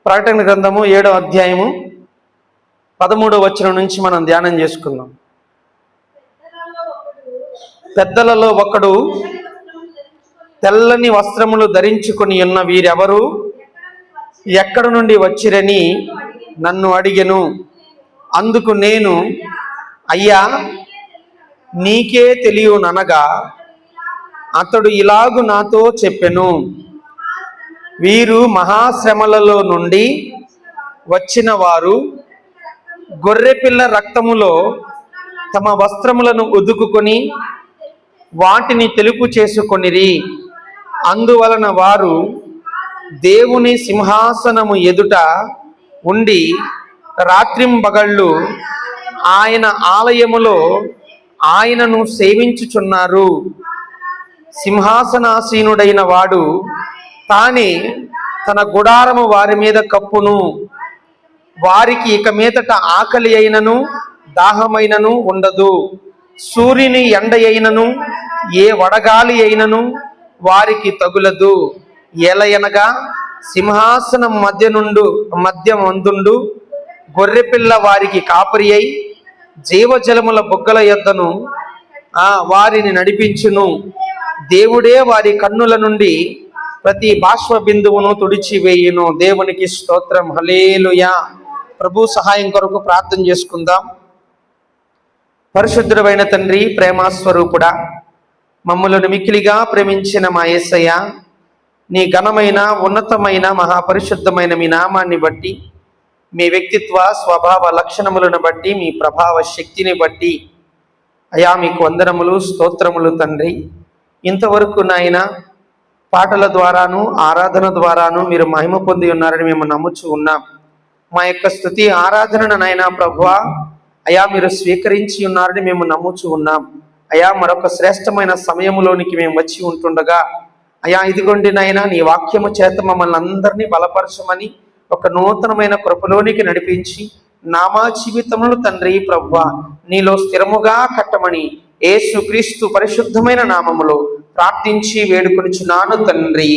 ప్రకటన గ్రంథము 7వ అధ్యాయము 13వ వచనం నుంచి మనం ధ్యానం చేసుకుందాం. పెద్దలలో ఒకడు తెల్లని వస్త్రములు ధరించుకొని ఉన్న వీరెవరు, ఎక్కడ నుండి వచ్చిరని నన్ను అడిగెను. అందుకు నేను, అయ్యా నీకే తెలియననగా అతడు ఇలాగు నాతో చెప్పెను, వీరు మహాశ్రమలలో నుండి వచ్చిన వారు గొర్రెపిల్ల రక్తములో తమ వస్త్రములను ఉదుకుకొని వాటిని తెలుపు చేసుకొనిరి. అందువలన వారు దేవుని సింహాసనము ఎదుట ఉండి రాత్రింబగళ్ళు ఆయన ఆలయములో ఆయనను సేవించుచున్నారు. సింహాసనాసీనుడైన వాడు తానే తన గుడారము వారి మీద కప్పును. వారికి ఇక మీదట ఆకలి అయినను దాహమైనను ఉండదు. సూర్యుని ఎండ అయినను ఏ వడగాలి అయినను వారికి తగులదు. ఎలయనగా సింహాసనం మధ్యమందుండు గొర్రెపిల్ల వారికి కాపరి అయి జీవజలముల బుగ్గల యొద్దను వారిని నడిపించును. దేవుడే వారి కన్నుల నుండి ప్రతి బాష్ప బిందువును తుడిచివేయును. దేవునికి స్తోత్రం. హల్లెలూయా. ప్రభు సహాయం కొరకు ప్రార్థన చేసుకుందాం. పరిశుద్ధుడైన తండ్రి, ప్రేమస్వరూపుడా, మమ్మలను మిక్కిలిగా ప్రేమించిన మా యేసయ్య, నీ ఘనమైన ఉన్నతమైన మహాపరిశుద్ధమైన మీ నామాన్ని బట్టి, మీ వ్యక్తిత్వ స్వభావ లక్షణములను బట్టి, మీ ప్రభావ శక్తిని బట్టి అయా మీకు వందనములు, స్తోత్రములు తండ్రి. ఇంతవరకు నాయన పాటల ద్వారాను ఆరాధన ద్వారాను మీరు మహిమ పొంది ఉన్నారని మేము నమ్ముచూ ఉన్నాం. మా యొక్క స్తుతి ఆరాధనను నాయన ప్రభువా అయా మీరు స్వీకరించి ఉన్నారని మేము నమ్ముచూ ఉన్నాం. అయా మరొక శ్రేష్టమైన సమయములోనికి మేము వచ్చి ఉంటుండగా అయా ఇదిగోండి నాయన నీ వాక్యము చేత మమ్మల్ని అందరినీ బలపరచమని, ఒక నూతనమైన కృపలోనికి నడిపించి నామా జీవితములు తండ్రి ప్రభువా నీలో స్థిరముగా కట్టమని యేసుక్రీస్తు పరిశుద్ధమైన నామములో ప్రార్థించి వేడుకొనుచున్నాను తండ్రి.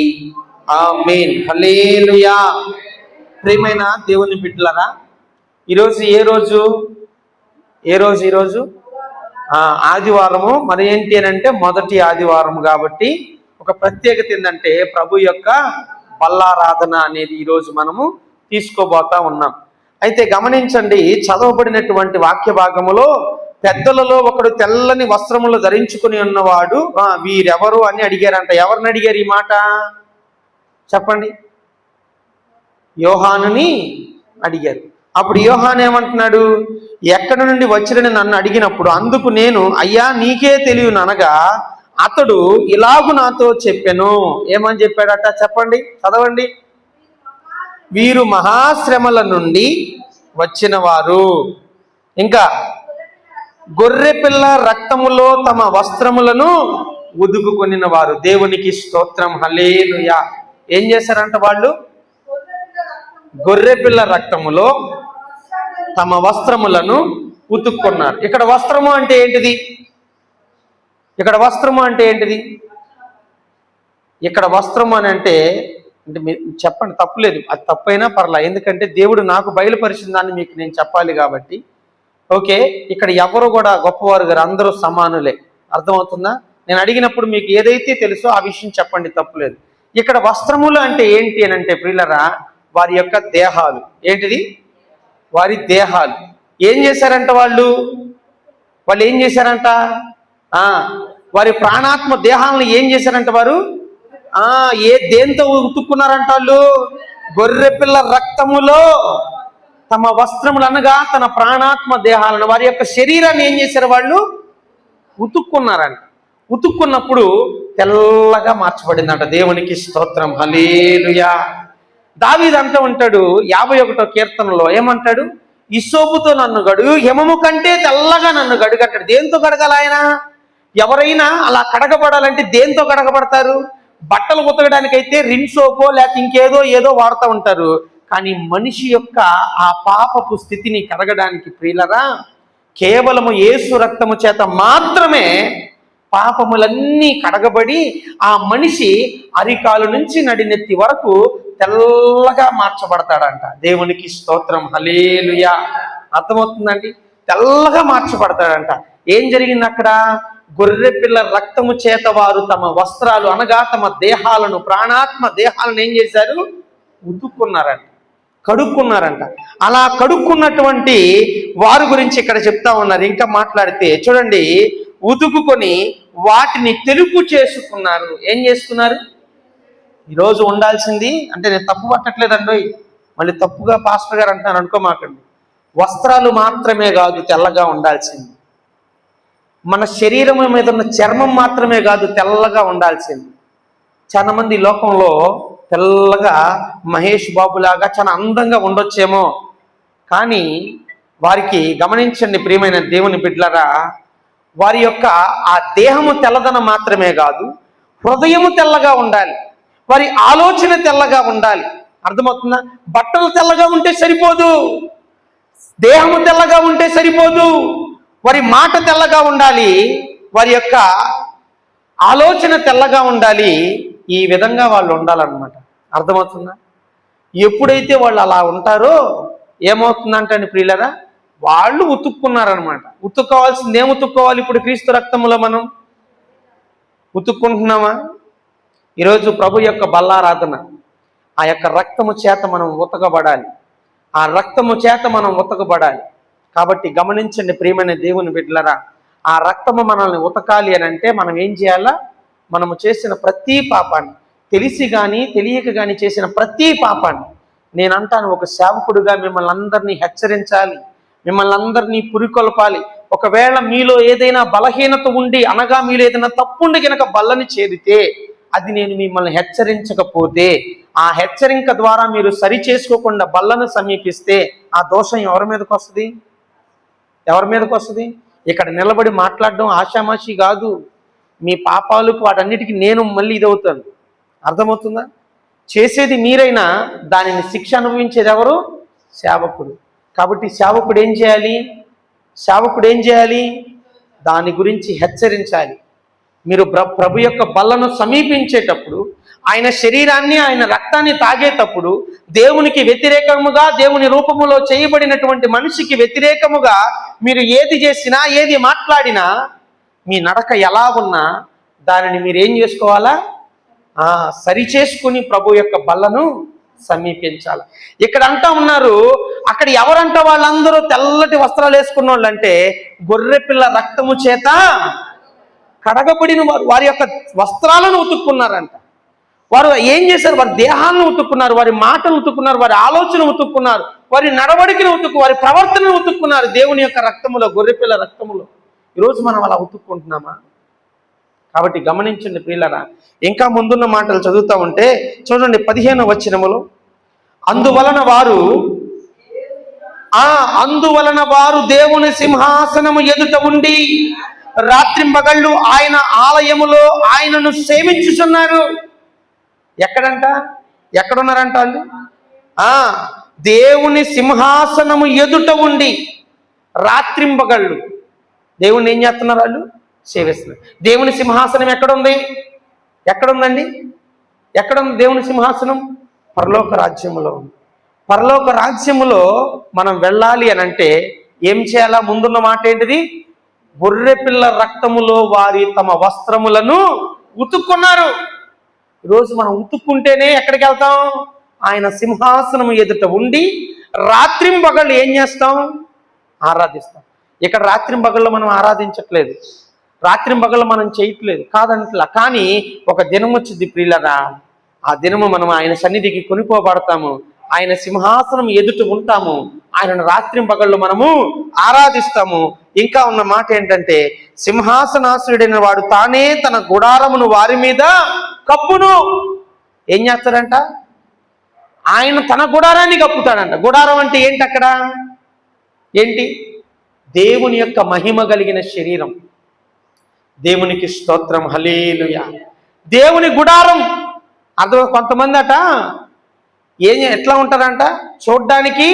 ఆమేన్. హల్లెలూయా. ప్రియమైన దేవుని బిడ్డలారా, ఈరోజు ఈరోజు ఆదివారము. మరి ఏంటి అని అంటే మొదటి ఆదివారం కాబట్టి ఒక ప్రత్యేకత ఏంటంటే ప్రభు యొక్క బల్లారాధన అనేది ఈరోజు మనము తీసుకోబోతా ఉన్నాం. అయితే గమనించండి, చదవబడినటువంటి వాక్య భాగములో పెద్దలలో ఒకడు తెల్లని వస్త్రములు ధరించుకుని ఉన్నవాడు వీరెవరు అని అడిగారంట. ఎవరిని అడిగారు ఈ మాట చెప్పండి? యోహానుని అడిగారు. అప్పుడు యోహాను ఏమంటున్నాడు? ఎక్కడి నుండి వచ్చిరని నన్ను అడిగినప్పుడు అందుకు నేను, అయ్యా నీకే తెలియననగా అతడు ఇలాగు నాతో చెప్పెను. ఏమని చెప్పాడట చెప్పండి, చదవండి. వీరు మహాశ్రమల నుండి వచ్చిన వారు, ఇంకా గొర్రెపిల్ల రక్తములో తమ వస్త్రములను ఉదుకుకొనిన వారు. దేవునికి స్తోత్రం. హల్లెలూయా. ఏం చేశారంట వాళ్ళు? గొర్రెపిల్ల రక్తములో తమ వస్త్రములను ఉతుక్కున్నారు. ఇక్కడ వస్త్రము అంటే ఏంటిది? ఇక్కడ వస్త్రము అని అంటే మీరు చెప్పండి, తప్పులేదు. అది తప్పైనా పర్లా, ఎందుకంటే దేవుడు నాకు బయలుపరిచిన దాన్ని మీకు నేను చెప్పాలి కాబట్టి. ఓకే, ఇక్కడ ఎవరు కూడా గొప్పవారు గారు, అందరూ సమానులే. అర్థమవుతుందా? నేను అడిగినప్పుడు మీకు ఏదైతే తెలుసో ఆ విషయం చెప్పండి, తప్పులేదు. ఇక్కడ వస్త్రములు అంటే ఏంటి అని అంటే ప్రియులరా, వారి యొక్క దేహాలు. ఏంటిది? వారి దేహాలు. ఏం చేశారంట వాళ్ళు ఏం చేశారంట? వారి ప్రాణాత్మ దేహాలను ఏం చేశారంట వారు? దేంతో ఉతుక్కున్నారంట వాళ్ళు? గొర్రెపిల్ల రక్తములో తమ వస్త్రములు అనగా తన ప్రాణాత్మ దేహాలను, వారి యొక్క శరీరాన్ని ఏం చేశారు వాళ్ళు? ఉతుక్కున్నారంట. ఉతుక్కున్నప్పుడు తెల్లగా మార్చబడిందంట. దేవునికి స్తోత్రం. హల్లెలూయా. దావీదు అంటూ ఉంటాడు 51వ కీర్తనలో, ఏమంటాడు? ఇసోపుతో నన్ను గడుగు, హిమము కంటే తెల్లగా నన్ను గడుగట్టాడు. దేంతో కడగాలి ఆయన? ఎవరైనా అలా కడగబడాలంటే దేంతో కడగబడతారు? బట్టలు ఉతకడానికైతే రిన్ సోపో లేకపోతే ఏదో వాడుతూ ఉంటారు. కానీ మనిషి యొక్క ఆ పాపపు స్థితిని కడగడానికి ప్రియులరా కేవలము యేసు రక్తము చేత మాత్రమే పాపములన్నీ కడగబడి ఆ మనిషి అరికాలు నుంచి నడినెత్తి వరకు తెల్లగా మార్చబడతాడంట. దేవునికి స్తోత్రం, హల్లెలూయా. అర్థమవుతుందండి? తెల్లగా మార్చబడతాడంట. ఏం జరిగింది అక్కడ? గొర్రె పిల్ల రక్తము చేత వారు తమ వస్త్రాలు అనగా తమ దేహాలను, ప్రాణాత్మ దేహాలను ఏం చేశారు? ఉతుక్కున్నారంట, కడుక్కున్నారంట. అలా కడుక్కున్నటువంటి వారి గురించి ఇక్కడ చెప్తా ఉన్నారు. ఇంకా మాట్లాడితే చూడండి, ఉతుకుకొని వాటిని తెలుపు చేసుకున్నారు. ఏం చేసుకున్నారు? ఈరోజు ఉండాల్సింది అంటే, నేను తప్పు పట్టట్లేదండి, మళ్ళీ తప్పుగా పాస్టర్ గారు అంటున్నాను అనుకోమాకండి. వస్త్రాలు మాత్రమే కాదు తెల్లగా ఉండాల్సింది, మన శరీరం మీద ఉన్న చర్మం మాత్రమే కాదు తెల్లగా ఉండాల్సింది. చాలా మంది లోకంలో తెల్లగా మహేష్ బాబులాగా చాలా అందంగా ఉండొచ్చేమో, కానీ వారికి గమనించండి ప్రియమైన దేవుని బిడ్డలారా, వారి యొక్క ఆ దేహము తెల్లదనం మాత్రమే కాదు, హృదయము తెల్లగా ఉండాలి, వారి ఆలోచన తెల్లగా ఉండాలి. అర్థమవుతుందా? బట్టలు తెల్లగా ఉంటే సరిపోదు, దేహము తెల్లగా ఉంటే సరిపోదు, వారి మాట తెల్లగా ఉండాలి, వారి యొక్క ఆలోచన తెల్లగా ఉండాలి. ఈ విధంగా వాళ్ళు ఉండాలన్నమాట. అర్థమవుతుందా? ఎప్పుడైతే వాళ్ళు అలా ఉంటారో ఏమవుతుందంటే ప్రియులరా, వాళ్ళు ఉతుక్కున్నారనమాట. ఉతుక్కోవాల్సింది ఏం ఉతుక్కోవాలి? ఇప్పుడు క్రీస్తు రక్తములో మనం ఉతుక్కుంటున్నామా? ఈరోజు ప్రభు యొక్క బల్లారాధన, ఆ యొక్క రక్తము చేత మనం ఉతకబడాలి, ఆ రక్తము చేత మనం ఉతకబడాలి. కాబట్టి గమనించండి ప్రియమైన దేవుని బిడ్డలరా, ఆ రక్తము మనల్ని ఉతకాలి అని అంటే మనం ఏం చేయాలా? మనము చేసిన ప్రతి పాపాన్ని, తెలిసి కానీ తెలియక కానీ చేసిన ప్రతి పాపాన్ని, నేను అంటాను ఒక సేవకుడిగా మిమ్మల్ని అందరినీ హెచ్చరించాలి, మిమ్మల్ని అందరినీ పురికొల్పాలి. ఒకవేళ మీలో ఏదైనా బలహీనత ఉండి అనగా మీలో ఏదైనా తప్పుండి కనుక బల్లని చేరితే, అది నేను మిమ్మల్ని హెచ్చరించకపోతే, ఆ హెచ్చరిక ద్వారా మీరు సరి చేసుకోకుండా బల్లను సమీపిస్తే ఆ దోషం ఎవరి మీదకి వస్తుంది? ఎవరి మీదకి వస్తుంది? ఇక్కడ నిలబడి మాట్లాడడం ఆషామాషి కాదు. మీ పాపాలకు వాటన్నిటికీ నేను మళ్ళీ ఇదవుతాను. అర్థమవుతుందా? చేసేది మీరైనా దానిని శిక్ష అనుభవించేది ఎవరు? సేవకుడు. కాబట్టి సేవకుడు ఏం చేయాలి? సేవకుడు ఏం చేయాలి? దాని గురించి హెచ్చరించాలి. మీరు ప్రభు యొక్క బల్లను సమీపించేటప్పుడు, ఆయన శరీరాన్ని, ఆయన రక్తాన్ని తాగేటప్పుడు దేవునికి వ్యతిరేకముగా, దేవుని రూపములో చేయబడినటువంటి మనిషికి వ్యతిరేకముగా మీరు ఏది చేసినా, ఏది మాట్లాడినా, మీ నడక ఎలా ఉన్నా దానిని మీరు ఏం చేసుకోవాలా? సరి చేసుకుని ప్రభు యొక్క బల్లను సమీపించాలి. ఇక్కడ అంటా ఉన్నారు, అక్కడ ఎవరంట వాళ్ళందరూ తెల్లటి వస్త్రాలు వేసుకున్న వాళ్ళు అంటే గొర్రె పిల్ల రక్తము చేత కడగబడిన వారు వారి యొక్క వస్త్రాలను ఉతుక్కున్నారంట. వారు ఏం చేశారు? వారి దేహాలను ఉతుక్కున్నారు, వారి మాటలు ఉతుక్కున్నారు, వారి ఆలోచన ఉతుక్కున్నారు, వారి నడవడికను వారి ప్రవర్తనను ఉతుక్కున్నారు దేవుని యొక్క రక్తములో, గొర్రెపిల్ల రక్తములో. ఈరోజు మనం అలా ఉతుక్కుంటున్నామా? కాబట్టి గమనించండి ప్రియులారా, ఇంకా ముందున్న మాటలు చదువుతా ఉంటే చూడండి 15వ వచనములో, అందువలన వారు దేవుని సింహాసనము ఎదుట ఉండి రాత్రింబగళ్ళు ఆయన ఆలయములో ఆయనను సేవించుచున్నారు. ఎక్కడంట? ఎక్కడున్నారంట వాళ్ళు? దేవుని సింహాసనము ఎదుట ఉండి రాత్రింబగళ్ళు దేవుణ్ణి ఏం చేస్తున్నారు? వాళ్ళు సేవిస్తున్నారు. దేవుని సింహాసనం ఎక్కడుంది? ఎక్కడుందండి? ఎక్కడుంది దేవుని సింహాసనం? పరలోక రాజ్యములో ఉంది. పరలోక రాజ్యములో మనం వెళ్ళాలి అని అంటే ఏం చేయాలా? ముందున్న మాట ఏంటిది? గొర్రెపిల్ల రక్తములో వారి తమ వస్త్రములను ఉతుక్కున్నారు. ఈరోజు మనం ఉతుక్కుంటేనే ఎక్కడికి వెళ్తాం? ఆయన సింహాసనము ఎదుట ఉండి రాత్రింబగళ్ళు ఏం చేస్తాం? ఆరాధిస్తాం. ఇక్కడ రాత్రింబగళ్ళు మనం ఆరాధించట్లేదు, రాత్రింబగళ్ళు మనం చేయట్లేదు కాదంట్లా. కానీ ఒక దినం వచ్చింది ప్రియులరా, ఆ దినము మనం ఆయన సన్నిధికి కొనిపోబడతాము, ఆయన సింహాసనం ఎదుట ఉంటాము, ఆయనను రాత్రింబగళ్ళు మనము ఆరాధిస్తాము. ఇంకా ఉన్న మాట ఏంటంటే, సింహాసనాసుడైన వాడు తానే తన గుడారమును వారి మీద కప్పును. ఏం చేస్తాడంట? ఆయన తన గుడారాన్ని కప్పుతాడంట. గుడారం అంటే ఏంటి? అక్కడ ఏంటి? దేవుని యొక్క మహిమ కలిగిన శరీరం. దేవునికి స్తోత్రం, హల్లెలూయా. దేవుని గుడారం. అర్థం. కొంతమంది అట ఎట్లా ఉంటారంట? చూడ్డానికి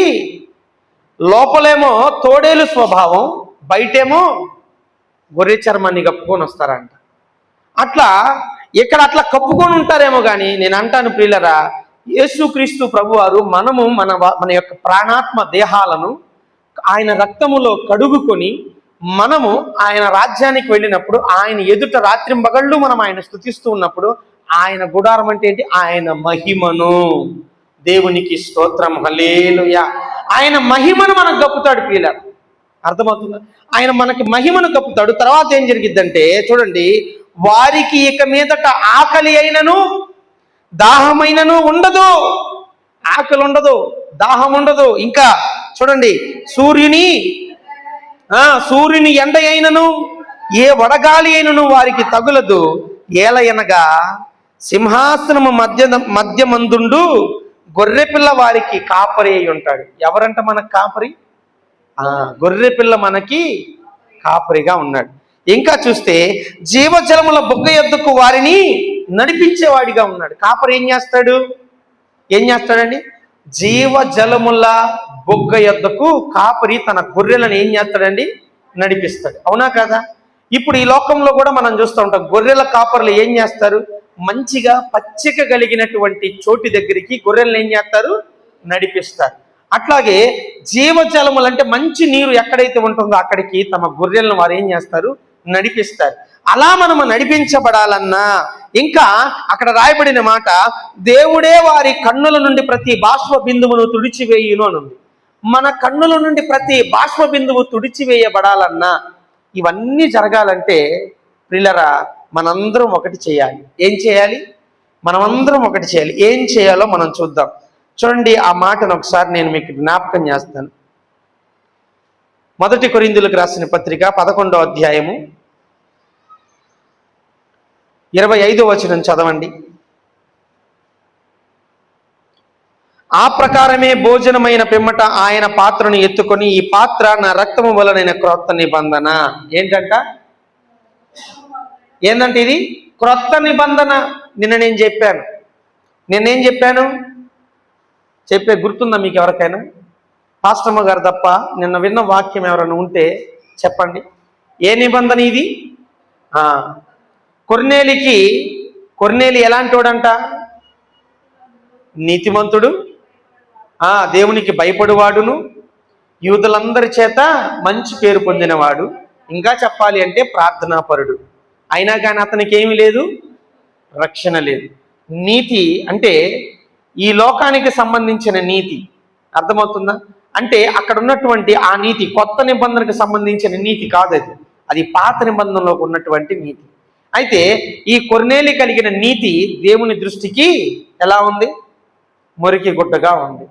లోపలేమో తోడేలు స్వభావం, బయటేమో గొర్రె చర్మాన్ని కప్పుకొని వస్తారంట. అట్లా ఇక్కడ అట్లా కప్పుకొని ఉంటారేమో కానీ నేను అంటాను ప్రియులరా, యేసుక్రీస్తు ప్రభువారు మనము మన యొక్క ప్రాణాత్మ దేహాలను ఆయన రక్తములో కడుగుకొని మనము ఆయన రాజ్యానికి వెళ్ళినప్పుడు ఆయన ఎదుట రాత్రింబగళ్ళు మనం ఆయన స్తుతిస్తూ ఉన్నప్పుడు ఆయన గుడారం అంటే ఏంటి? ఆయన మహిమను. దేవునికి స్తోత్రం, హల్లెలూయా. ఆయన మహిమను మనకు కప్పుతాడు ప్రియులారా. అర్థమవుతుందా? ఆయన మనకి మహిమను కప్పుతాడు. తర్వాత ఏం జరిగిద్దంటే చూడండి, వారికి ఇక మీదట ఆకలి అయినను దాహమైనను ఉండదు. ఆకలి ఉండదు, దాహం ఉండదు. ఇంకా చూడండి, సూర్యుని ఎండ అయినను ఏ వడగాలి అయినను వారికి తగులదు. ఏలయనగా సింహాసనము మధ్యమందుండు గొర్రెపిల్ల వారికి కాపరి అయి ఉంటాడు. ఎవరంట మనకు కాపరి? గొర్రెపిల్ల మనకి కాపరిగా ఉన్నాడు. ఇంకా చూస్తే జీవజలముల బుగ్గ యొద్దకు వారిని నడిపించేవాడిగా ఉన్నాడు. కాపరి ఏం చేస్తాడండి? జీవజలముల బుగ్గ యొద్దకు కాపరి తన గొర్రెలను ఏం చేస్తాడండి? నడిపిస్తాడు. అవునా కదా? ఇప్పుడు ఈ లోకంలో కూడా మనం చూస్తూ ఉంటాం, గొర్రెల కాపరులు ఏం చేస్తారు? మంచిగా పచ్చిక కలిగినటువంటి చోటి దగ్గరికి గొర్రెలను ఏం చేస్తారు? నడిపిస్తారు. అట్లాగే జీవజలములు అంటే మంచి నీరు ఎక్కడైతే ఉంటుందో అక్కడికి తమ గొర్రెలను వారు ఏం చేస్తారు? నడిపిస్తారు. అలా మనము నడిపించబడాలన్నా ఇంకా అక్కడ రాయబడిన మాట, దేవుడే వారి కన్నుల నుండి ప్రతి బాష్ప బిందువును తుడిచివేయును అని ఉంది. మన కన్నుల నుండి ప్రతి బాష్ప బిందువు తుడిచివేయబడాలన్నా ఇవన్నీ జరగాలంటే ప్రియులారా మనందరం ఒకటి చేయాలి. ఏం చేయాలి? మనమందరం ఒకటి చేయాలి. ఏం చేయాలో మనం చూద్దాం. చూడండి, ఆ మాటను ఒకసారి నేను మీకు జ్ఞాపకం చేస్తాను. 1 కొరింథీయులకు రాసిన పత్రిక 11వ అధ్యాయము 25వ వచనం చదవండి. ఆ ప్రకారమే భోజనమైన పిమ్మట ఆయన పాత్రను ఎత్తుకొని, ఈ పాత్ర నా రక్తము వలనైన క్రొత్త నిబంధన. ఏంటంటే ఇది క్రొత్త నిబంధన. నిన్నేం చెప్పాను? గుర్తుందా మీకు ఎవరికైనా? పాస్టమ్మ గారు తప్ప నిన్న విన్న వాక్యం ఎవరైనా ఉంటే చెప్పండి. ఏ నిబంధన ఇది? కొర్నేలి ఎలాంటి వాడంట? నీతిమంతుడు, దేవునికి భయపడువాడును, యూదులందరి చేత మంచి పేరు పొందినవాడు, ఇంకా చెప్పాలి అంటే ప్రార్థనాపరుడు. అయినా కానీ అతనికి ఏమీ లేదు, రక్షణ లేదు. నీతి అంటే ఈ లోకానికి సంబంధించిన నీతి. అర్థమవుతుందా? అంటే అక్కడ ఉన్నటువంటి ఆ నీతి కొత్త నిబంధనకు సంబంధించిన నీతి కాదు, అది పాత నిబంధనలో ఉన్నటువంటి నీతి. అయితే ఈ కొర్నేలి కలిగిన నీతి దేవుని దృష్టికి ఎలా ఉంది? మురికి గుడ్డగా ఉంది.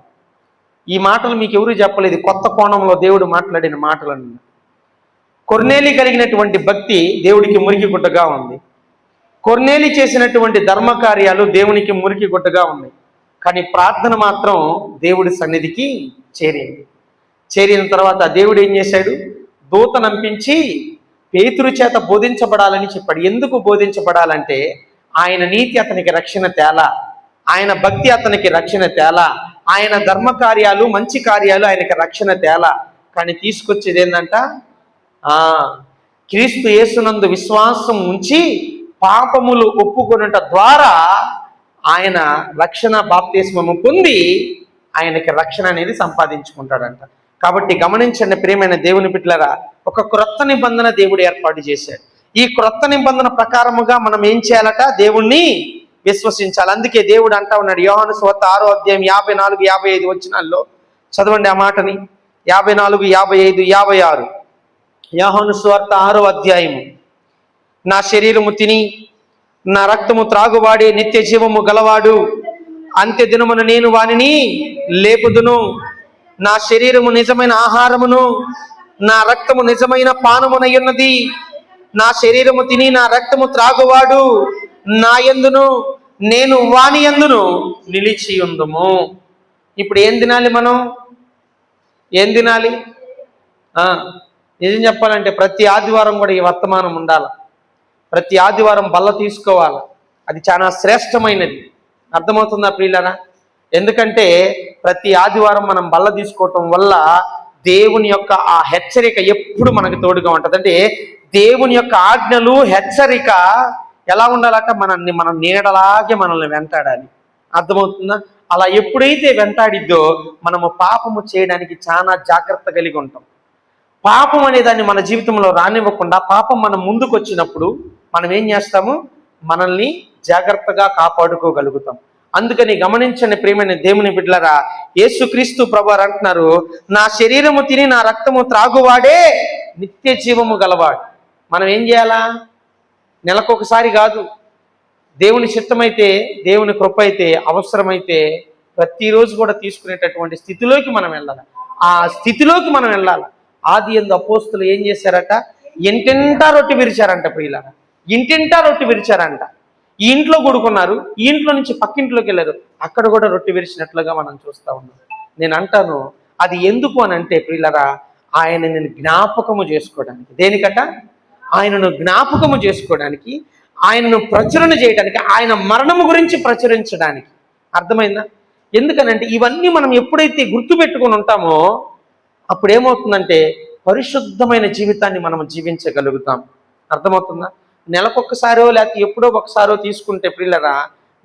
ఈ మాటలు మీకు ఎవరు చెప్పలేదు, కొత్త కోణంలో దేవుడు మాట్లాడిన మాటలన్నీ. కొర్నేలి కలిగినటువంటి భక్తి దేవుడికి మురికి గుడ్డగా ఉంది. కొర్నేలి చేసినటువంటి ధర్మకార్యాలు దేవునికి మురికి గుడ్డగా ఉన్నాయి. కానీ ప్రార్థన మాత్రం దేవుడి సన్నిధికి చేరిన తర్వాత దేవుడు ఏం చేశాడు? దూతనంపించి పేతురు చేత బోధించబడాలని చెప్పాడు. ఎందుకు బోధించబడాలంటే ఆయన నీతి అతనికి రక్షణ తేలా, ఆయన భక్తి అతనికి రక్షణ తేలా, ఆయన ధర్మకార్యాలు మంచి కార్యాలు ఆయనకి రక్షణ తేలా. కానీ తీసుకొచ్చేది ఏంటంట? క్రీస్తు యేసునందు విశ్వాసం ఉంచి పాపములు ఒప్పుకొనుట ద్వారా ఆయన రక్షణ బాప్తిస్మము పొంది ఆయనకి రక్షణ అనేది సంపాదించుకుంటాడంట. కాబట్టి గమనించండి ప్రియమైన దేవుని బిడ్డలారా, ఒక క్రొత్త నిబంధన దేవుడు ఏర్పాటు చేశాడు. ఈ క్రొత్త నిబంధన ప్రకారముగా మనం ఏం చేయాలట? దేవుణ్ణి విశ్వసించాలి. అందుకే దేవుడు అంటా ఉన్నాడు, యోహాను సువార్త 6వ అధ్యాయం 54, 55 వచనాల్లో చదవండి ఆ మాటని. 54, 55, 56. యోహాను సువార్త 6వ అధ్యాయము. నా శరీరము తిని నా రక్తము త్రాగువాడే నిత్య జీవము గలవాడు, అంత్య దినమున నేను వానిని లేపుదును. నా శరీరము నిజమైన ఆహారమును, నా రక్తము నిజమైన పానమునయున్నది. నా శరీరము తిని నా రక్తము త్రాగువాడు నా యందును, నేను వాని యందును నిలిచి ఉందుము. ఇప్పుడు ఏం తినాలి మనం? ఏం తినాలి? నిజం చెప్పాలంటే ప్రతి ఆదివారం కూడా ఈ వర్తమానం ఉండాలి. ప్రతి ఆదివారం బల్ల తీసుకోవాలి. అది చాలా శ్రేష్టమైనది. అర్థమవుతుందా ప్రియులారా? ఎందుకంటే ప్రతి ఆదివారం మనం బల్ల తీసుకోవటం వల్ల దేవుని యొక్క ఆ హెచ్చరిక ఎప్పుడు మనకు తోడుగా ఉంటుంది. అంటే దేవుని యొక్క ఆజ్ఞలు, హెచ్చరిక ఎలా ఉండాలట? మన నీడలాగే మనల్ని వెంటాడాలి. అర్థమవుతుందా? అలా ఎప్పుడైతే వెంటాడిద్దో మనము పాపము చేయడానికి చాలా జాగ్రత్త కలిగి ఉంటాం. పాపం అనే దాన్ని మన జీవితంలో రానివ్వకుండా పాపం మనం ముందుకు వచ్చినప్పుడు మనం ఏం చేస్తాము, మనల్ని జాగ్రత్తగా కాపాడుకోగలుగుతాం. అందుకని గమనించండి ప్రియమైన దేవుని బిడ్డలారా, యేసుక్రీస్తు ప్రభువారు అంటున్నారు, నా శరీరము తిని నా రక్తము త్రాగువాడే నిత్య జీవము గలవాడు. మనం ఏం చేయాలా? నెలకొకసారి కాదు, దేవుని చిత్తమైతే, దేవుని కృప అయితే, అవసరమైతే ప్రతిరోజు కూడా తీసుకునేటటువంటి స్థితిలోకి మనం వెళ్ళాలి. ఆ స్థితిలోకి మనం వెళ్ళాలి. ఆదియందు అపోస్తులు ఏం చేశారట? ఇంటింటా రొట్టె విరిచారంట. ప్రియులారా, ఇంటింటా రొట్టె విరిచారంట. ఈ ఇంట్లో కూడుకున్నారు, ఈ ఇంట్లో నుంచి పక్కింట్లోకి వెళ్ళారు, అక్కడ కూడా రొట్టె విరిచినట్లుగా మనం చూస్తూ ఉన్నాం. నేను అంటాను, అది ఎందుకు అని అంటే ప్రియులారా, ఆయనను జ్ఞాపకము చేసుకోవడానికి. దేనికట? ఆయనను జ్ఞాపకము చేసుకోవడానికి, ఆయనను ప్రచురణ చేయడానికి, ఆయన మరణము గురించి ప్రచురించడానికి. అర్థమైందా? ఎందుకనంటే ఇవన్నీ మనం ఎప్పుడైతే గుర్తుపెట్టుకుని ఉంటామో అప్పుడు ఏమవుతుందంటే పరిశుద్ధమైన జీవితాన్ని మనం జీవించగలుగుతాం. అర్థమవుతుందా? నెలకొకసారో లేకపోతే ఎప్పుడో ఒకసారో తీసుకుంటే ప్రియులరా,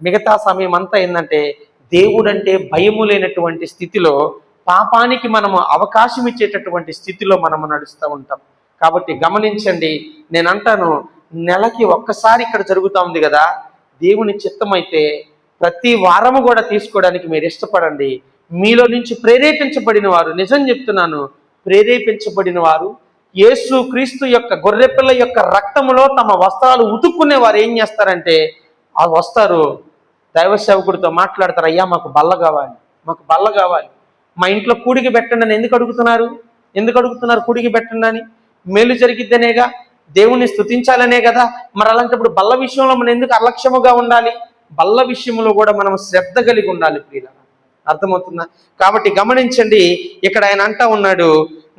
మిగతా సమయం అంతా ఏంటంటే దేవుడంటే భయము లేనటువంటి స్థితిలో, పాపానికి మనము అవకాశం ఇచ్చేటటువంటి స్థితిలో మనము నడుస్తూ ఉంటాం. కాబట్టి గమనించండి, నేను అంటాను, నెలకి ఒక్కసారి ఇక్కడ జరుగుతూ ఉంది కదా, దేవుని చిత్తమైతే ప్రతి వారము కూడా తీసుకోవడానికి మీరు ఇష్టపడండి. మీలో నుంచి ప్రేరేపించబడిన వారు, నిజం చెప్తున్నాను, ప్రేరేపించబడిన వారు యేసు క్రీస్తు యొక్క గొర్రెపిల్ల యొక్క రక్తములో తమ వస్త్రాలు ఉతుక్కునే వారు ఏం చేస్తారంటే, ఆ వస్తారు దైవ సేవకుడితో మాట్లాడతారు, అయ్యా మాకు బల్ల కావాలి, మాకు బల్ల కావాలి, మా ఇంట్లో కూడికి పెట్టండి అని ఎందుకు అడుగుతున్నారు? ఎందుకు అడుగుతున్నారు కూడికి పెట్టండి అని? మేలు జరిగిద్దనేగా, దేవుణ్ణి స్తుతించాలనే కదా. మరి అలాంటప్పుడు బల్ల విషయంలో మనం ఎందుకు అలక్ష్యముగా ఉండాలి? బల్ల విషయంలో కూడా మనం శ్రద్ధ కలిగి ఉండాలి ప్రియులారా. అర్థమవుతుందా? కాబట్టి గమనించండి, ఇక్కడ ఆయన అంటా ఉన్నాడు,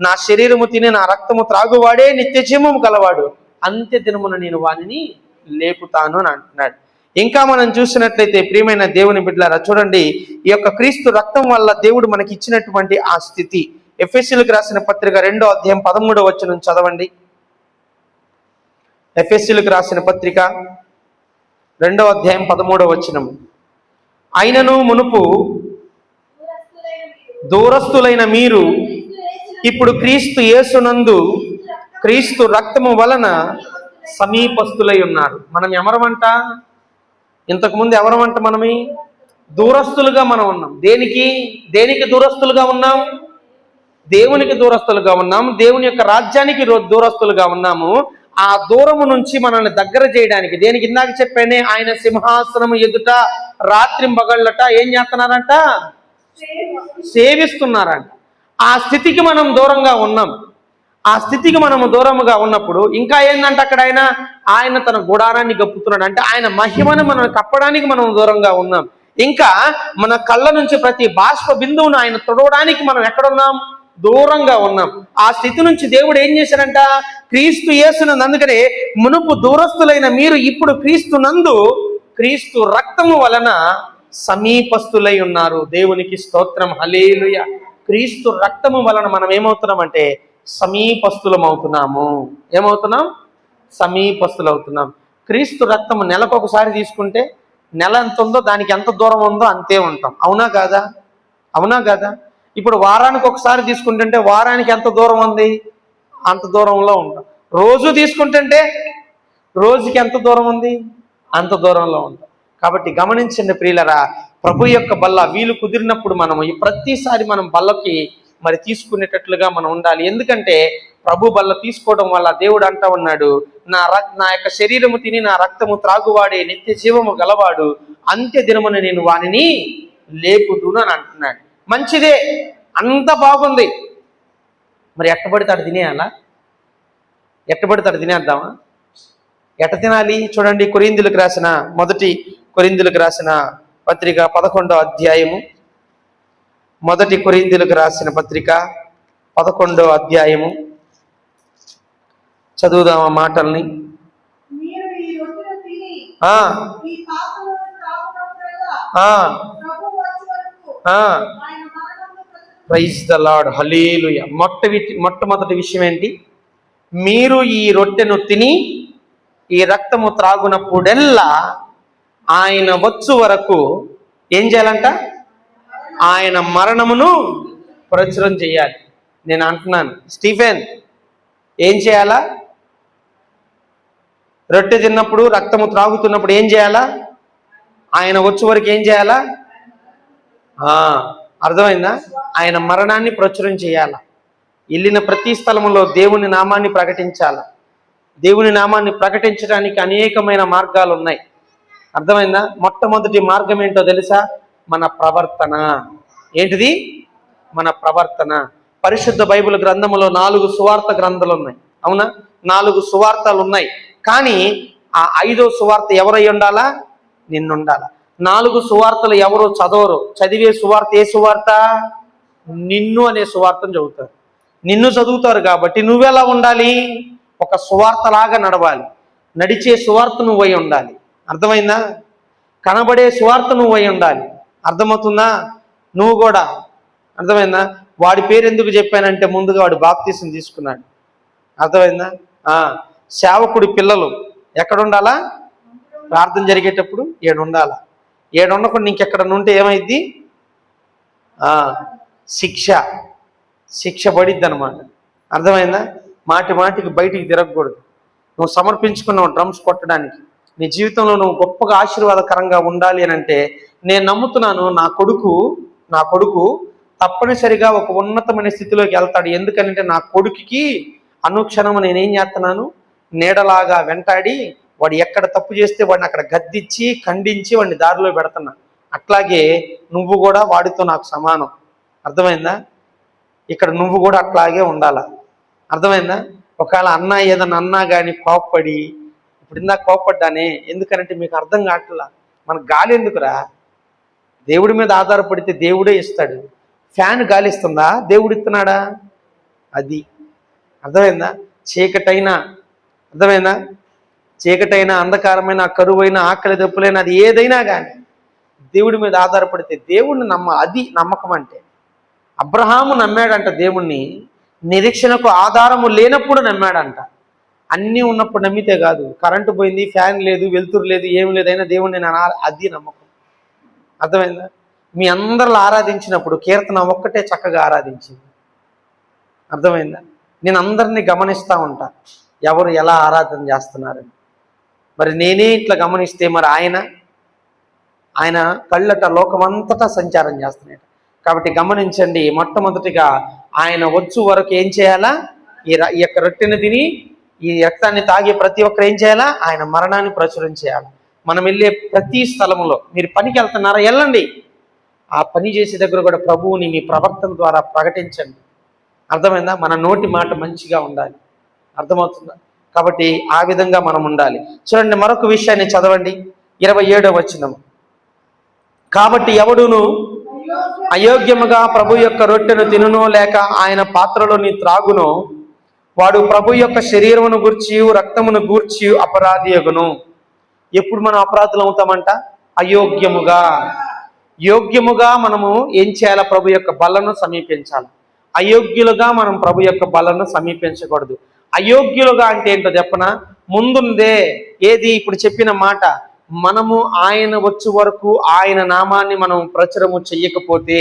నా శరీరము తిని నా రక్తము త్రాగువాడే నిత్య జీవము గలవాడు, అంత్య దినమున నేను వానిని లేపుతాను అని అంటున్నాడు. ఇంకా మనం చూసినట్లయితే ప్రియమైన దేవుని బిడ్డలారా, చూడండి, ఈ యొక్క క్రీస్తు రక్తం వల్ల దేవుడు మనకి ఇచ్చినటువంటి ఆ స్థితి. ఎఫెసీయులకు రాసిన పత్రిక 2వ అధ్యాయం 13వ వచనం చదవండి. ఎఫెసీయులకు రాసిన పత్రిక 2వ అధ్యాయం 13వ వచనం. అయినను మునుపు దూరస్తులైన మీరు ఇప్పుడు క్రీస్తు యేసునందు క్రీస్తు రక్తము వలన సమీపస్తులై ఉన్నారు. మనం ఎవరమంట? ఇంతకుముందు ఎవరమంట? మనమి దూరస్తులుగా మనం ఉన్నాం. దేనికి దూరస్తులుగా ఉన్నాం? దేవునికి దూరస్తులుగా ఉన్నాము. దేవుని యొక్క రాజ్యానికి దూరస్తులుగా ఉన్నాము. ఆ దూరము నుంచి మనల్ని దగ్గర చేయడానికి, దేనికి ఇందాక చెప్పానే, ఆయన సింహాసనము ఎదుట రాత్రింబగళ్ళట ఏం చేస్తున్నారంట? సేవిస్తున్నారంట. ఆ స్థితికి మనం దూరంగా ఉన్నాం. ఆ స్థితికి మనము దూరముగా ఉన్నప్పుడు ఇంకా ఏంటంటే అక్కడ ఆయన తన గుడారాన్ని గప్పుతున్నాడు. అంటే ఆయన మహిమను మనం కప్పడానికి మనం దూరంగా ఉన్నాం. ఇంకా మన కళ్ళ నుంచి ప్రతి బాష్ప బిందువును ఆయన తొడవడానికి మనం ఎక్కడున్నాం? దూరంగా ఉన్నాం. ఆ స్థితి నుంచి దేవుడు ఏం చేశాడంట? క్రీస్తు యేసునందు, అందుకనే మునుపు దూరస్తులైన మీరు ఇప్పుడు క్రీస్తునందు క్రీస్తు రక్తము వలన సమీపస్తులై ఉన్నారు. దేవునికి స్తోత్రం, హల్లెలూయా. క్రీస్తు రక్తము వలన మనం ఏమవుతున్నామంటే సమీపస్తులం అవుతున్నాము. ఏమవుతున్నాం? సమీపస్తులు అవుతున్నాం. క్రీస్తు రక్తము నెలకొకసారి తీసుకుంటే నెల ఎంత ఉందో దానికి ఎంత దూరం ఉందో అంతే ఉంటాం. అవునా కాదా? అవునా కాదా? ఇప్పుడు వారానికి ఒకసారి తీసుకుంటుంటే వారానికి ఎంత దూరం ఉంది? అంత దూరంలో ఉంటాం. రోజు తీసుకుంటుంటే రోజుకి ఎంత దూరం ఉంది? అంత దూరంలో ఉంటాం. కాబట్టి గమనించండి ప్రియులరా, ప్రభు యొక్క బల్ల వీలు కుదిరినప్పుడు మనము ఈ ప్రతిసారి మనం బల్లకి మరి తీసుకునేటట్లుగా మనం ఉండాలి. ఎందుకంటే ప్రభు బల్ల తీసుకోవడం వల్ల దేవుడు అంటా ఉన్నాడు, నా యొక్క శరీరము తిని నా రక్తము త్రాగువాడే నిత్య జీవము గలవాడు, అంత్య దినమున నేను వానిని లేపుదును అని అంటున్నాడు. మంచిదే, అంత బాగుంది. మరి ఎట్టబడితే తినేయాలా? ఎట్టబడితే తినేద్దామా? ఎట్ట తినాలి? చూడండి, మొదటి కొరింథీయులకు రాసిన పత్రిక 11వ అధ్యాయము. మొదటి కొరింథీయులకు రాసిన పత్రిక 11వ అధ్యాయము. చదువుదామా మాటల్ని? ప్రైజ్ ద లార్డ్, హల్లెలూయా. మొట్టమొదటి విషయం ఏంటి? మీరు ఈ రొట్టెను తిని ఈ రక్తము త్రాగునప్పుడెల్లా ఆయన వచ్చు వరకు ఏం చేయాలంట? ఆయన మరణమును ప్రచురం చేయాలి. నేను అంటున్నాను, స్టీఫెన్ ఏం చేయాలా? రొట్టె తిన్నప్పుడు, రక్తము త్రాగుతున్నప్పుడు ఏం చేయాలా? ఆయన వచ్చే వరకు ఏం చేయాలా? అర్థమైందా? ఆయన మరణాన్ని ప్రచురం చేయాల. వెళ్ళిన ప్రతి స్థలములో దేవుని నామాన్ని ప్రకటించాల. దేవుని నామాన్ని ప్రకటించడానికి అనేకమైన మార్గాలు ఉన్నాయి. అర్థమైందా? మొట్టమొదటి మార్గం ఏంటో తెలుసా? మన ప్రవర్తన. ఏంటిది? మన ప్రవర్తన. పరిశుద్ధ బైబిల్ గ్రంథములో 4 సువార్త గ్రంథాలు ఉన్నాయి, అవునా? 4 సువార్తలు ఉన్నాయి. కానీ ఆ 5వ సువార్త ఎవరై ఉండాలా? నిన్నుండాల. 4 సువార్తలు ఎవరు చదవరు. చదివే సువార్త ఏ సువార్త? నిన్ను అనే సువార్తను చదువుతారు. నిన్ను చదువుతారు కాబట్టి నువ్వెలా ఉండాలి? ఒక సువార్తలాగా నడవాలి. నడిచే సువార్త నువ్వై ఉండాలి. అర్థమైందా? కనబడే సువార్త నువ్వై ఉండాలి. అర్థమవుతుందా? నువ్వు కూడా. అర్థమైందా? వాడి పేరు ఎందుకు చెప్పానంటే ముందుగా వాడు బాప్తీసం తీసుకున్నాడు. అర్థమైందా? సేవకుడి పిల్లలు ఎక్కడుండాలా? ప్రార్థన జరిగేటప్పుడు 7 ఉండాలా. 7 ఉండకుండా ఇంకెక్కడ ఉంటే ఏమైద్ది? శిక్ష పడిద్ది అనమాట. అర్థమైందా? మాటి మాటికి బయటికి తిరగకూడదు. నువ్వు సమర్పించుకున్నావు డ్రమ్స్ కొట్టడానికి. నీ జీవితంలో నువ్వు గొప్పగా ఆశీర్వాదకరంగా ఉండాలి అని అంటే నేను నమ్ముతున్నాను, నా కొడుకు తప్పనిసరిగా ఒక ఉన్నతమైన స్థితిలోకి వెళ్తాడు. ఎందుకంటే నా కొడుకుకి అనుక్షణము నేనేం చేస్తున్నాను? నీడలాగా వెంటాడి వాడు ఎక్కడ తప్పు చేస్తే వాడిని అక్కడ గద్దించి ఖండించి వాడిని దారిలో పెడుతున్నా. అట్లాగే నువ్వు కూడా వాడితో నాకు సమానం. అర్థమైందా? ఇక్కడ నువ్వు కూడా అట్లాగే ఉండాలా. అర్థమైందా? ఒకవేళ అన్న ఏదన్నా అన్నా కానీ కోప్పడి, ఇప్పుడు ఇందాక కోప్పడ్డానే, ఎందుకనంటే మీకు అర్థం కావట్లా. మనకు గాలి ఎందుకురా? దేవుడి మీద ఆధారపడితే దేవుడే ఇస్తాడు. ఫ్యాన్ గాలి ఇస్తుందా? దేవుడు ఇస్తున్నాడా? అది అర్థమైందా? చీకటైన అంధకారమైన, కరువైన, ఆకలి దప్పులైన, అది ఏదైనా కానీ దేవుడి మీద ఆధారపడితే దేవుడిని అది నమ్మకం అంటే. అబ్రహాము నమ్మాడంట దేవుణ్ణి, నిరీక్షణకు ఆధారము లేనప్పుడు నమ్మాడంట. అన్నీ ఉన్నప్పుడు నమ్మితే కాదు. కరెంటు పోయింది, ఫ్యాన్ లేదు, వెలుతురు లేదు, ఏం లేదైనా దేవుణ్ణి అది నమ్మకం. అర్థమైందా? మీ అందరిలో ఆరాధించినప్పుడు కీర్తన ఒక్కటే చక్కగా ఆరాధించింది. అర్థమైందా? నేను అందరినీ గమనిస్తూ ఉంటా, ఎవరు ఎలా ఆరాధన చేస్తున్నారని. మరి నేనే ఇట్లా గమనిస్తే మరి ఆయన కళ్ళట లోకమంతటా సంచారం చేస్తున్నాడు. కాబట్టి గమనించండి, మొట్టమొదటిగా ఆయన వచ్చు వరకు ఏం చేయాలా? ఈ యొక్క రొట్టెని తిని ఈ రక్తాన్ని తాగే ప్రతి ఒక్కరు ఏం చేయాలా? ఆయన మరణాన్ని ప్రచురం చేయాలి. మనం వెళ్ళే ప్రతి స్థలంలో, మీరు పనికి వెళ్తున్నారా? వెళ్ళండి. ఆ పని చేసే దగ్గర కూడా ప్రభువుని మీ ప్రవర్తన ద్వారా ప్రకటించండి. అర్థమైందా? మన నోటి మాట మంచిగా ఉండాలి. అర్థమవుతుందా? కాబట్టి ఆ విధంగా మనం ఉండాలి. చూడండి, మరొక విషయాన్ని చదవండి, 27వ వచనం. కాబట్టి ఎవడును అయోగ్యముగా ప్రభు యొక్క రొట్టెను తినునో లేక ఆయన పాత్రలోని త్రాగునో వాడు ప్రభు యొక్క శరీరమును గూర్చి రక్తమును గూర్చి అపరాధియగును. ఎప్పుడు మనం అపరాధులు అవుతామంట? యోగ్యముగా మనము ఏం చేయాలి? ప్రభు యొక్క బలను సమీపించాలి. అయోగ్యులుగా మనం ప్రభు యొక్క బలను సమీపించకూడదు. అయోగ్యులుగా అంటే ఏంటో చెప్పనా? ముందుందే ఏది? ఇప్పుడు చెప్పిన మాట, మనము ఆయన వచ్చు వరకు ఆయన నామాన్ని మనం ప్రచురము చెయ్యకపోతే,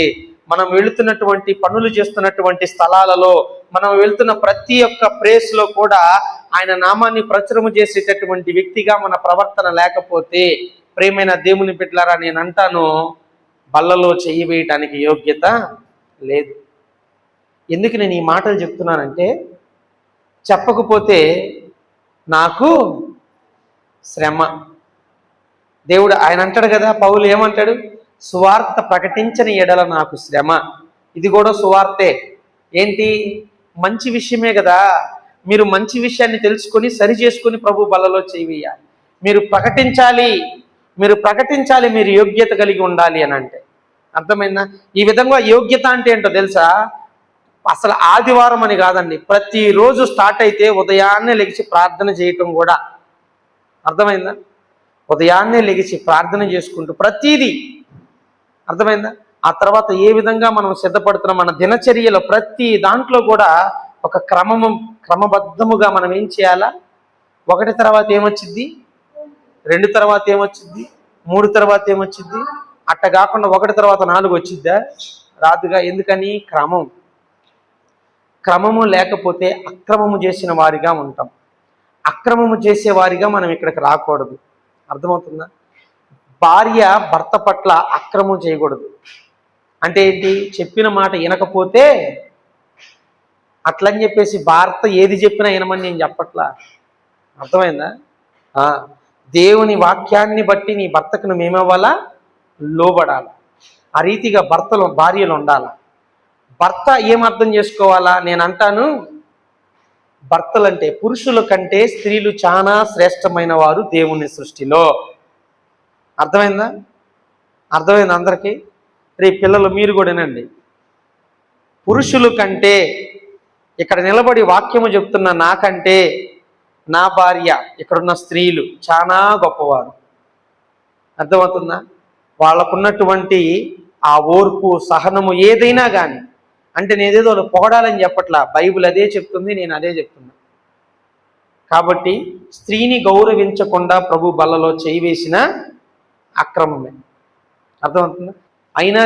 మనం వెళుతున్నటువంటి పనులు చేస్తున్నటువంటి స్థలాలలో, మనం వెళ్తున్న ప్రతి ఒక్క ప్లేస్లో కూడా ఆయన నామాన్ని ప్రచురము చేసేటటువంటి వ్యక్తిగా మన ప్రవర్తన లేకపోతే, ప్రియమైన దేవుని బిడ్డలారా, నేను అంటాను, బల్లలో చెయ్యి వేయటానికి యోగ్యత లేదు. ఎందుకు నేను ఈ మాటలు చెప్తున్నానంటే, చెప్పకపోతే నాకు శ్రమ. దేవుడు ఆయన అంటాడు కదా, పౌలు ఏమంటాడు? సువార్త ప్రకటించని ఎడల నాకు శ్రమ. ఇది కూడా సువార్తే. ఏంటి? మంచి విషయమే కదా. మీరు మంచి విషయాన్ని తెలుసుకొని సరి చేసుకొని ప్రభు బలలో చేయాలి. మీరు ప్రకటించాలి, మీరు యోగ్యత కలిగి ఉండాలి అని అంటే. అర్థమైందా? ఈ విధంగా యోగ్యత అంటే ఏంటో తెలుసా? అసలు ఆదివారం అని కాదండి, ప్రతిరోజు స్టార్ట్ అయితే ఉదయాన్నే లెగిసి ప్రార్థన చేయటం కూడా. అర్థమైందా? ఉదయాన్నే లెగిసి ప్రార్థన చేసుకుంటూ ప్రతీది. అర్థమైందా? ఆ తర్వాత ఏ విధంగా మనం సిద్ధపడుతున్నాం, మన దినచర్యలో ప్రతి దాంట్లో కూడా ఒక క్రమబద్ధముగా మనం ఏం చేయాలా? 1 తర్వాత ఏమొచ్చింది, 2 తర్వాత ఏమొచ్చింది, 3 తర్వాత ఏమొచ్చింది, అట్ట కాకుండా ఒకటి తర్వాత 4 వచ్చిద్దా? రాదుగా. ఎందుకని? క్రమము లేకపోతే అక్రమము చేసిన వారిగా ఉంటాం. అక్రమము చేసేవారిగా మనం ఇక్కడికి రాకూడదు. అర్థమవుతుందా? భార్య భర్త పట్ల అక్రమం చేయకూడదు. అంటే ఏంటి? చెప్పిన మాట వినకపోతే అట్లని చెప్పేసి భర్త ఏది చెప్పినా వినమని నేను చెప్పట్లా. అర్థమైందా? దేవుని వాక్యాన్ని బట్టి నీ భర్తకు నువ్వేమవ్వాలా? లోబడాలి. ఆ రీతిగా భార్యలు ఉండాలి. భర్త ఏమర్థం చేసుకోవాలా? నేను అంటాను, భర్తలంటే పురుషుల కంటే స్త్రీలు చాలా శ్రేష్టమైన వారు దేవుని సృష్టిలో. అర్థమైందా? అర్థమైంది అందరికీ? రేపు పిల్లలు మీరు కూడానండి, పురుషుల కంటే, ఇక్కడ నిలబడి వాక్యము చెప్తున్న నాకంటే నా భార్య, ఇక్కడున్న స్త్రీలు చాలా గొప్పవారు. అర్థమవుతుందా? వాళ్ళకున్నటువంటి ఆ ఓర్పు, సహనము ఏదైనా కానీ, అంటే నేనేదో పొగడాలని చెప్పట్లా, బైబిల్ అదే చెప్తుంది, నేను అదే చెప్తున్నా. కాబట్టి స్త్రీని గౌరవించకుండా ప్రభు బల్లలో చేయి వేసిన అక్రమమే. అర్థమవుతుందా? అయినా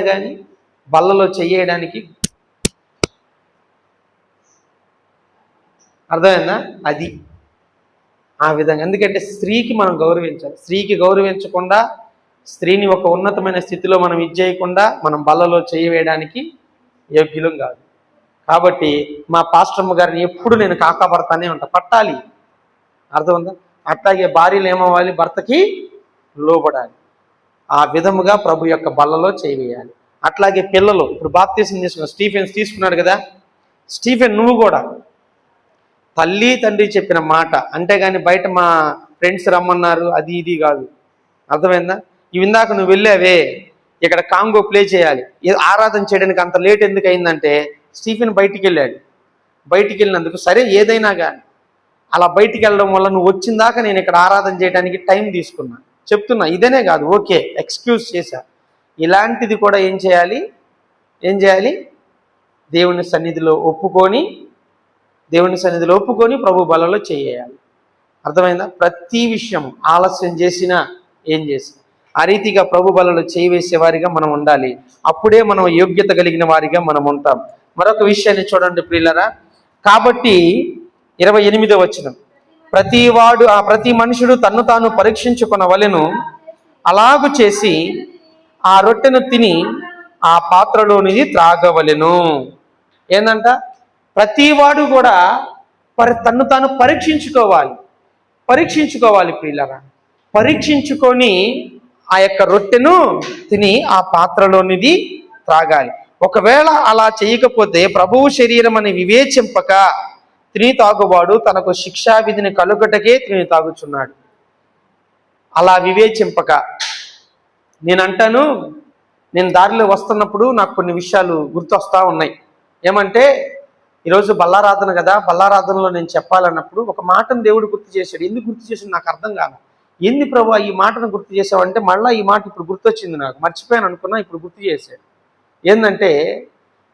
కానీ బల్లలో చెయ్యడానికి అర్థమైందా? అది ఆ విధంగా. ఎందుకంటే స్త్రీకి మనం గౌరవించాలి. స్త్రీకి గౌరవించకుండా, స్త్రీని ఒక ఉన్నతమైన స్థితిలో మనం ఇచ్చేయకుండా మనం బల్లలో చేయవేయడానికి యోగ్యులం కాదు. కాబట్టి మా పాస్టర్మ్మ గారిని ఎప్పుడు నేను కాకాపడతానే ఉంటా. పట్టాలి. అర్థమైందా? అట్లాగే భార్యలు ఏమవ్వాలి? భర్తకి లోబడాలి. ఆ విధముగా ప్రభు యొక్క బల్లలో చేయవేయాలి. అట్లాగే పిల్లలు, ఇప్పుడు బాప్తీసం తీసుకున్నాడు, స్టీఫెన్స్ తీసుకున్నాడు కదా, స్టీఫెన్ నువ్వు కూడా తల్లి తండ్రి చెప్పిన మాట, అంతేగాని బయట మా ఫ్రెండ్స్ రమ్మన్నారు అది ఇది కాదు. అర్థమైందా? ఇవి ఇందాక నువ్వు వెళ్ళావే, ఇక్కడ కాంగో ప్లే చేయాలి, ఆరాధన చేయడానికి అంత లేట్ ఎందుకు అయిందంటే స్టీఫెన్ బయటికి వెళ్ళాడు. బయటికి వెళ్ళినందుకు సరే, ఏదైనా కానీ అలా బయటికి వెళ్ళడం వల్ల నువ్వు వచ్చిన దాకా నేను ఇక్కడ ఆరాధన చేయడానికి టైం తీసుకున్నా. చెప్తున్నా, ఇదనే కాదు, ఓకే ఎక్స్క్యూజ్ చేశా. ఇలాంటిది కూడా ఏం చేయాలి? దేవుని సన్నిధిలో ఒప్పుకొని ప్రభు బలలో చేయాలి. అర్థమైందా? ప్రతి విషయం ఆలస్యం చేసినా ఏం చేసినా ఆ రీతిగా ప్రభు బలలో చేయవేసే వారిగా మనం ఉండాలి. అప్పుడే మనం యోగ్యత కలిగిన వారిగా మనం ఉంటాం. మరొక విషయాన్ని చూడండి ప్రియులారా. కాబట్టి 28వ వచనం, ప్రతి మనుషుడు తన్ను తాను పరీక్షించుకొనవలెను, అలాగు చేసి ఆ రొట్టెను తిని ఆ పాత్రలోనిది త్రాగవలెను. ఏందంట? ప్రతివాడు కూడా తన్ను తాను పరీక్షించుకోవాలి ప్రియులారా. పరీక్షించుకొని ఆ యొక్క రొట్టెను తిని ఆ పాత్రలోనిది త్రాగాలి. ఒకవేళ అలా చేయకపోతే ప్రభువు శరీరం అని వివేచింపక తిని తాగువాడు తనకు శిక్షా విధిని కలుగటకే తిని తాగుచున్నాడు. అలా వివేచింపక, నేనంటాను, నేను దారిలో వస్తున్నప్పుడు నాకు కొన్ని విషయాలు గుర్తొస్తా ఉన్నాయి. ఏమంటే, ఈరోజు బల్లారాధన కదా, బల్లారాధనలో నేను చెప్పాలన్నప్పుడు ఒక మాటను దేవుడు గుర్తు చేశాడు. ఎందుకు గుర్తు చేశాడు నాకు అర్థం కాదు. ఏంది ప్రభు ఈ మాటను గుర్తు చేసావంటే, మళ్ళీ ఈ మాట ఇప్పుడు గుర్తొచ్చింది నాకు, మర్చిపోయాను అనుకున్నా, ఇప్పుడు గుర్తు చేశాడు. ఏంటంటే,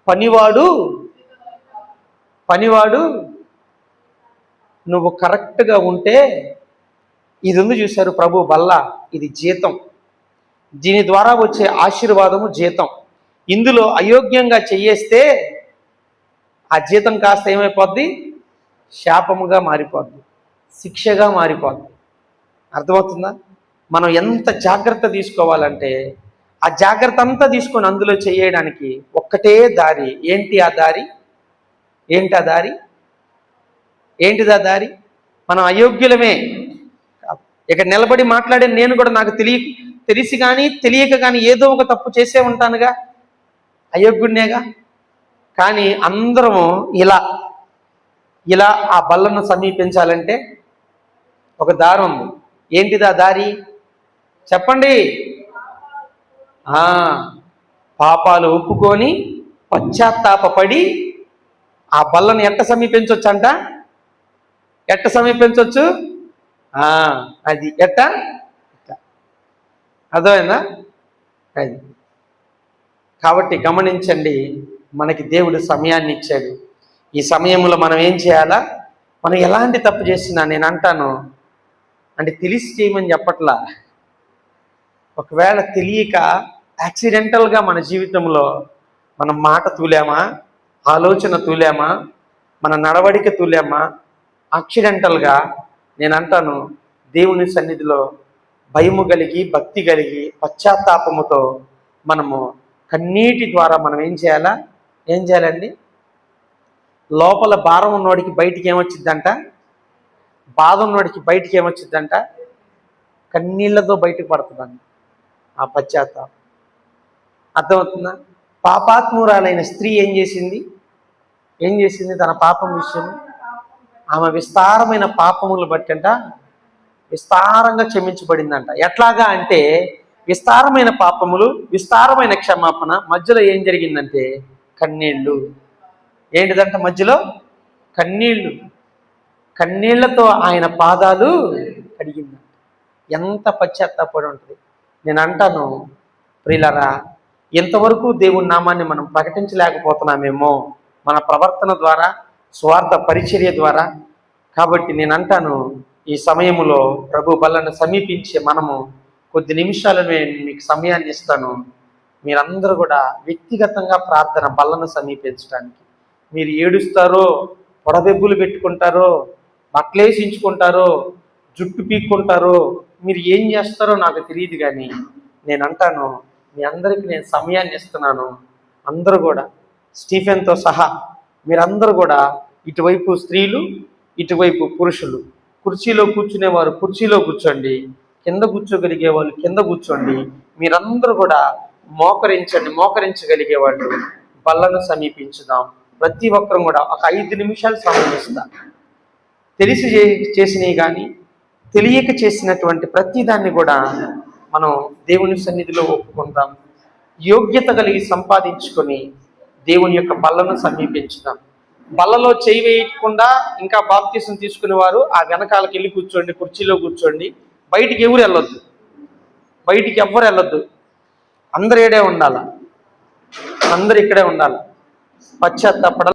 పనివాడు నువ్వు కరెక్ట్గా ఉంటే, ఇది ఉంది చూశారు ప్రభు బల్ల, ఇది జీతం, దీని ద్వారా వచ్చే ఆశీర్వాదము జీతం. ఇందులో అయోగ్యంగా చెయ్యేస్తే ఆ జీతం కాస్త ఏమైపోద్ది? శాపముగా మారిపోద్ది, శిక్షగా మారిపోద్ది. అర్థమవుతుందా? మనం ఎంత జాగ్రత్త తీసుకోవాలంటే ఆ జాగ్రత్త అంతా తీసుకొని అందులో చేయడానికి ఒక్కటే దారి. ఏంటిది ఆ దారి? మనం అయోగ్యులమే. ఇక్కడ నిలబడి మాట్లాడే నేను కూడా నాకు తెలిసి కానీ తెలియక కానీ ఏదో ఒక తప్పు చేసే ఉంటానుగా, అయోగ్యుడినేగా. కానీ అందరము ఇలా ఆ బల్లను సమీపించాలంటే ఒక దారి ఉంది. ఏంటిది ఆ దారి? చెప్పండి. పాపాలు ఒప్పుకొని పశ్చాత్తాపడి ఆ బల్లను ఎట్ట సమీపించవచ్చు? అది ఎట్ట అర్థమైందా? అది. కాబట్టి గమనించండి, మనకి దేవుడు సమయాన్ని ఇచ్చాడు. ఈ సమయంలో మనం ఏం చేయాలా? మనం ఎలాంటి తప్పు చేసినా, నేను అంటాను అంటే తెలిసి చేయమని చెప్పట్లా, ఒకవేళ తెలియక యాక్సిడెంటల్గా మన జీవితంలో మనం మాట తూలామా, ఆలోచన తూలామా, మన నడవడిక తూలామా, యాక్సిడెంటల్గా నేను అంటాను, దేవుని సన్నిధిలో భయము కలిగి, భక్తి కలిగి, పశ్చాత్తాపముతో మనము కన్నీటి ద్వారా మనం ఏం చేయాలండి? లోపల భారం ఉన్నవాడికి బయటికి ఏమొచ్చిందంట? బాధ ఉన్నవాడికి బయటికి ఏమొచ్చిందంట? కన్నీళ్లతో బయటకు పడుతుందండి ఆ పశ్చాత్తాపం. అర్థమవుతుందా? పాపాత్మురాలైన స్త్రీ ఏం చేసింది? తన పాపం విషయం ఆమె విస్తారమైన పాపములు బట్టంట విస్తారంగా క్షమించబడిందంట. ఎట్లాగా అంటే విస్తారమైన పాపములు, విస్తారమైన క్షమాపణ, మధ్యలో ఏం జరిగిందంటే కన్నీళ్ళు. ఏంటిదంట? మధ్యలో కన్నీళ్ళు. కన్నీళ్లతో ఆయన పాదాలు కడిగిందంట. ఎంత పశ్చాత్తాపడి ఉంటుంది. నేను అంటాను ప్రియులరా, ఎంతవరకు దేవుని నామాన్ని మనం ప్రకటించలేకపోతున్నామేమో మన ప్రవర్తన ద్వారా, స్వార్థ పరిచర్య ద్వారా. కాబట్టి నేను అంటాను, ఈ సమయంలో ప్రభు బలను సమీపించే మనము కొద్ది నిమిషాలు నేను మీకు సమయాన్ని ఇస్తాను. మీరందరూ కూడా వ్యక్తిగతంగా ప్రార్థన బలను సమీపించడానికి. మీరు ఏడుస్తారో, పొడబెబ్బులు పెట్టుకుంటారో, బట్టలేసించుకుంటారో, జుట్టు పీక్కుంటారో, మీరు ఏం చేస్తారో నాకు తెలియదు, కానీ నేను అంటాను మీ అందరికీ నేను సమయాన్ని ఇస్తున్నాను. అందరూ కూడా స్టీఫెన్తో సహా మీరందరూ కూడా, ఇటువైపు స్త్రీలు, ఇటువైపు పురుషులు, కుర్చీలో కూర్చునేవారు కుర్చీలో కూర్చోండి, కింద కూర్చోగలిగే వాళ్ళు కింద కూర్చోండి. మీరందరూ కూడా మోకరించగలిగే వాళ్ళు బల్లను సమీపించుదాం. ప్రతి ఒక్కరం కూడా ఒక 5 నిమిషాలు సమయం ఇస్తాం. తెలిసి చేసినవి కానీ తెలియక చేసినటువంటి ప్రతి దాన్ని కూడా మనం దేవుని సన్నిధిలో ఒప్పుకుందాం. యోగ్యత కలిగి సంపాదించుకొని దేవుని యొక్క బల్లను సమీపించుదాం. బల్లలో చేయి వేయకుండా ఇంకా బాప్తీసం తీసుకునేవారు ఆ వెనకాలకి వెళ్ళి కూర్చోండి, కుర్చీలో కూర్చోండి. బయటికి ఎవ్వరు వెళ్ళొద్దు. అందరు ఏడే ఉండాలి, అందరు ఇక్కడే ఉండాలి. పశ్చాత్తాపడ